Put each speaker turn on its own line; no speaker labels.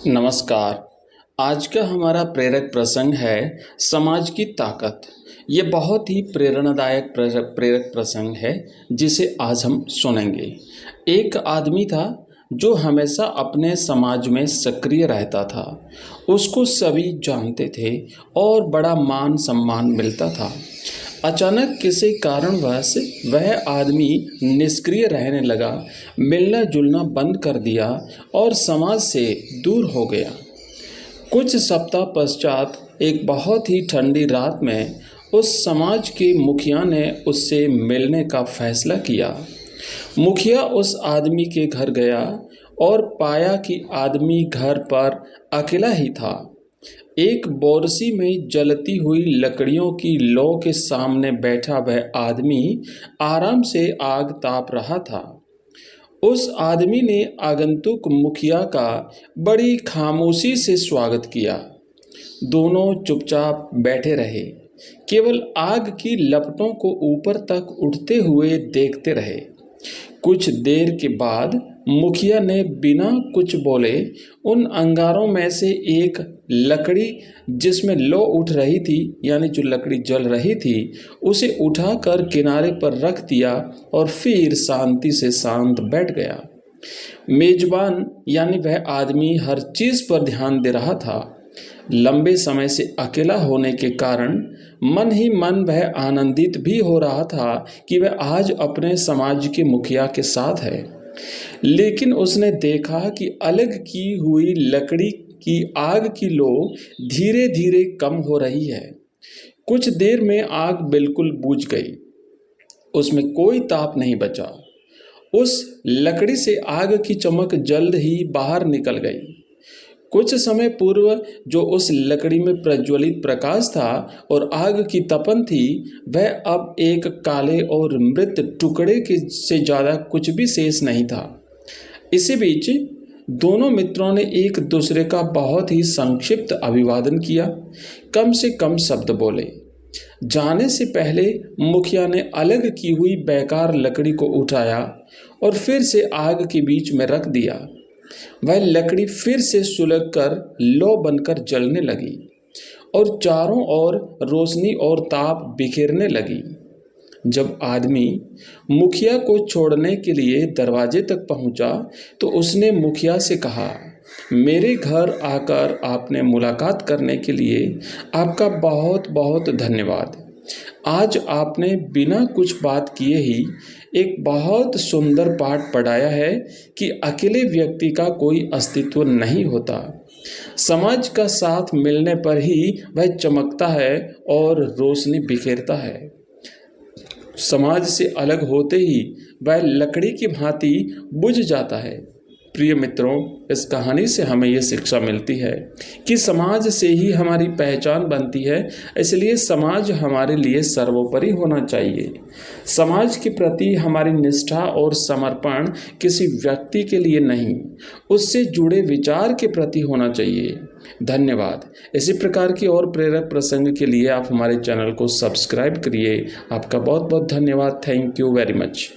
नमस्कार। आज का हमारा प्रेरक प्रसंग है समाज की ताकत। ये बहुत ही प्रेरणादायक प्रेरक प्रसंग है जिसे आज हम सुनेंगे। एक आदमी था जो हमेशा अपने समाज में सक्रिय रहता था। उसको सभी जानते थे और बड़ा मान सम्मान मिलता था। अचानक किसी कारणवश वह आदमी निष्क्रिय रहने लगा, मिलना जुलना बंद कर दिया और समाज से दूर हो गया। कुछ सप्ताह पश्चात एक बहुत ही ठंडी रात में उस समाज के मुखिया ने उससे मिलने का फैसला किया। मुखिया उस आदमी के घर गया और पाया कि आदमी घर पर अकेला ही था। एक बोरसी में जलती हुई लकड़ियों की लौ के सामने बैठा वह आदमी आराम से आग ताप रहा था। उस आदमी ने आगंतुक मुखिया का बड़ी खामोशी से स्वागत किया। दोनों चुपचाप बैठे रहे, केवल आग की लपटों को ऊपर तक उठते हुए देखते रहे। कुछ देर के बाद मुखिया ने बिना कुछ बोले उन अंगारों में से एक लकड़ी जिसमें लौ उठ रही थी, यानी जो लकड़ी जल रही थी, उसे उठाकर किनारे पर रख दिया और फिर शांति से शांत बैठ गया। मेजबान यानी वह आदमी हर चीज पर ध्यान दे रहा था। लंबे समय से अकेला होने के कारण मन ही मन वह आनंदित भी हो रहा था कि वह आज अपने समाज के मुखिया के साथ है। लेकिन उसने देखा कि अलग की हुई लकड़ी की आग की लौ धीरे धीरे कम हो रही है। कुछ देर में आग बिल्कुल बुझ गई, उसमें कोई ताप नहीं बचा। उस लकड़ी से आग की चमक जल्द ही बाहर निकल गई। कुछ समय पूर्व जो उस लकड़ी में प्रज्वलित प्रकाश था और आग की तपन थी, वह अब एक काले और मृत टुकड़े के से ज़्यादा कुछ भी शेष नहीं था। इसी बीच दोनों मित्रों ने एक दूसरे का बहुत ही संक्षिप्त अभिवादन किया, कम से कम शब्द बोले। जाने से पहले मुखिया ने अलग की हुई बेकार लकड़ी को उठाया और फिर से आग के बीच में रख दिया। वह लकड़ी फिर से सुलग कर लौ बनकर जलने लगी और चारों ओर रोशनी और ताप बिखेरने लगी। जब आदमी मुखिया को छोड़ने के लिए दरवाजे तक पहुंचा तो उसने मुखिया से कहा, मेरे घर आकर आपने मुलाकात करने के लिए आपका बहुत बहुत धन्यवाद। आज आपने बिना कुछ बात किए ही एक बहुत सुंदर पाठ पढ़ाया है कि अकेले व्यक्ति का कोई अस्तित्व नहीं होता। समाज का साथ मिलने पर ही वह चमकता है और रोशनी बिखेरता है। समाज से अलग होते ही वह लकड़ी की भांति बुझ जाता है। प्रिय मित्रों, इस कहानी से हमें ये शिक्षा मिलती है कि समाज से ही हमारी पहचान बनती है, इसलिए समाज हमारे लिए सर्वोपरि होना चाहिए। समाज के प्रति हमारी निष्ठा और समर्पण किसी व्यक्ति के लिए नहीं, उससे जुड़े विचार के प्रति होना चाहिए। धन्यवाद। इसी प्रकार की और प्रेरक प्रसंग के लिए आप हमारे चैनल को सब्सक्राइब करिए। आपका बहुत बहुत धन्यवाद। Thank you very much.